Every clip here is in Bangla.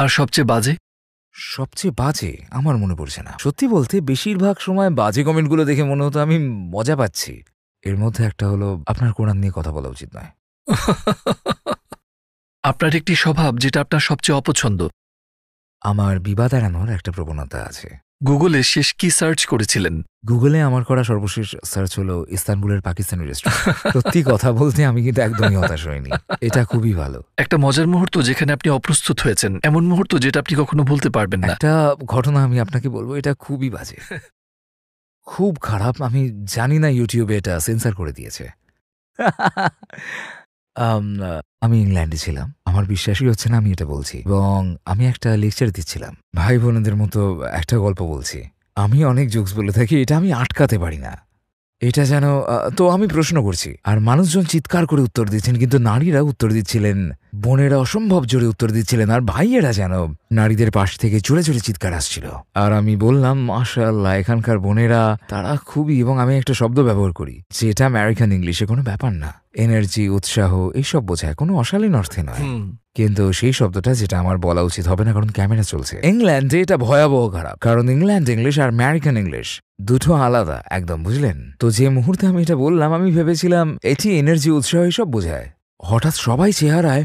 আর সবচেয়ে বাজে? সবচেয়ে বাজে আমার মনে পড়ছে না। সত্যি বলতে বেশিরভাগ সময় বাজে কমেন্টগুলো দেখে মনে হতো আমি মজা পাচ্ছি। এর মধ্যে একটা হলো, আপনার কোরআন নিয়ে কথা বলা উচিত নয়। আপনার একটি স্বভাব যেটা আপনার সবচেয়ে অপছন্দ। আমার বিবাদ এড়ানোর একটা প্রবণতা আছে। গুগলে শেষ কি সার্চ করেছিলেন? গুগলে আমার করা সর্বশেষ সার্চ হলো ইস্তানবুলের পাকিস্তানি রেস্টুরেন্ট। সত্যি কথা বলতে আমি কিন্তু একদমই হতাশ হইনি। এটা খুবই ভালো। একটা মজার মুহূর্ত যেখানে আপনি অপ্রস্তুত হয়েছেন, এমন মুহূর্ত যেটা আপনি কখনো ভুলতে পারবেন না। একটা ঘটনা আমি আপনাকে বলবো, এটা খুবই বাজে, খুব খারাপ। আমি জানি না ইউটিউবে এটা সেন্সর করে দিয়েছে। আমি ইংল্যান্ডে ছিলাম। আমার বিশ্বাসই হচ্ছে না আমি এটা বলছি, এবং আমি একটা লেকচার দিচ্ছিলাম। ভাই বোনদের মতো একটা গল্প বলছি। আমি অনেক জোকস বলে থাকি, এটা আমি আটকাতে পারি না। এটা যেন তো আমি প্রশ্ন করছি আর মানুষজন চিৎকার করে উত্তর দিচ্ছেন, কিন্তু নারীরা উত্তর দিচ্ছিলেন, বোনেরা অসম্ভব জোরে উত্তর দিচ্ছিলেন, আর ভাইয়েরা যেন নারীদের পাশ থেকে জোরে জোরে চিৎকার আসছিল। আর আমি বললাম, মাশাআল্লাহ, এখানকার বোনেরা তারা খুবই, এবং আমি একটা শব্দ ব্যবহার করি যেটা আমেরিকান ইংলিশে কোনো ব্যাপার না, এনার্জি, উৎসাহ, এইসব বোঝায়, কোনো অশালীন অর্থে নয়। কিন্তু সেই শব্দটা যেটা আমার বলা উচিত হবে না, কারণ ক্যামেরা চলছে। ইংল্যান্ডে এটা ভয়াবহ খারাপ, কারণ ইংল্যান্ড ইংলিশ আর আমেরিকান ইংলিশ দুটো আলাদা একদম, বুঝলেন তো? যে মুহূর্তে আমি এটা বললাম, আমি ভেবেছিলাম এটি এনার্জি, উৎসাহ এসব বোঝায়। হঠাৎ সবাই চেহারায়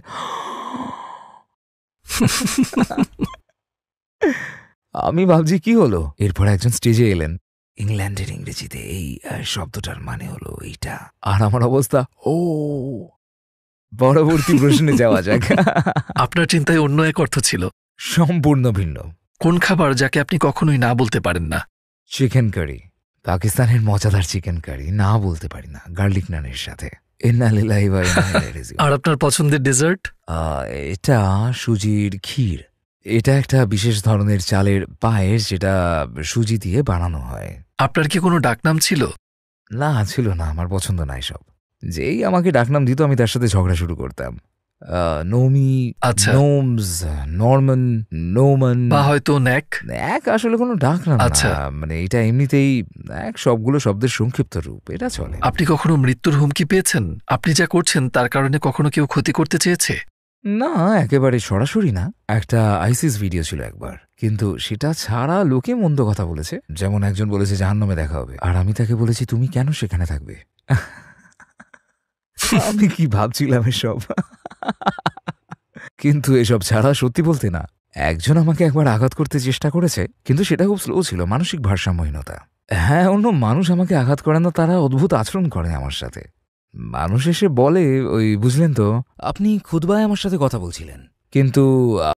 আমি ভাবছি কি হলো। এরপর একজন স্টেজে এলেন। ইংল্যান্ডের ইংরেজিতে এই শব্দটার মানে হলো এইটা। আর আমার অবস্থা, ও, পরবর্তী প্রশ্নে যাওয়া যাক। আপনার চিন্তায় অন্য এক অর্থ ছিল। সম্পূর্ণ ভিন্ন। কোন খাবার যাকে আপনি কখনোই না বলতে পারেন না? Chicken curry. পাকিস্তানের মজাদার চিকেন কারি, না বলতে পারি না, গার্লিক নানের সাথে। আর আপনার পছন্দের ডেজার্ট? এটা সুজির ক্ষীর। এটা একটা বিশেষ ধরনের চালের পায়েস যেটা সুজি দিয়ে বানানো হয়। আপনার কি কোনো ডাকনাম ছিল? না, ছিল না, আমার পছন্দ নাই সব। যেই আমাকে ডাকনাম দিত আমি তার সাথে ঝগড়া শুরু করতাম। নোমি, নোমস, নরমান, নোমান, বা হয়তো ন্যাক। ন্যাক আসলে কোনো ডাকনাম না, মানে এটা এমনিতেই ন্যাক সবগুলো শব্দের সংক্ষিপ্ত রূপ, এটা চলে। আপনি কখনো মৃত্যুর হুমকি পেয়েছেন? আপনি যা করছেন তার কারণে কখনো কেউ ক্ষতি করতে চেয়েছে? না, একেবারে সরাসরি না। একটা আইসিস ভিডিও ছিল একবার, কিন্তু সেটা ছাড়া লোকে মন্দ কথা বলেছে। যেমন একজন বলেছে জাহান্নামে দেখা হবে, আর আমি তাকে বলেছি তুমি কেন সেখানে থাকবে। আমি কি ভাবছিলাম এসব। কিন্তু এসব ছাড়া সত্যি বলতে না, একজন আমাকে একবার আঘাত করতে চেষ্টা করেছে, কিন্তু সেটা খুব স্লো ছিল, মানসিক ভারসাম্যহীনতা। হ্যাঁ, অন্য মানুষ আমাকে আঘাত করে না, তারা অদ্ভুত আচরণ করে আমার সাথে। মানুষ এসে বলে, ওই বুঝলেন তো, আপনি খুতবায় আমার সাথে কথা বলছিলেন, কিন্তু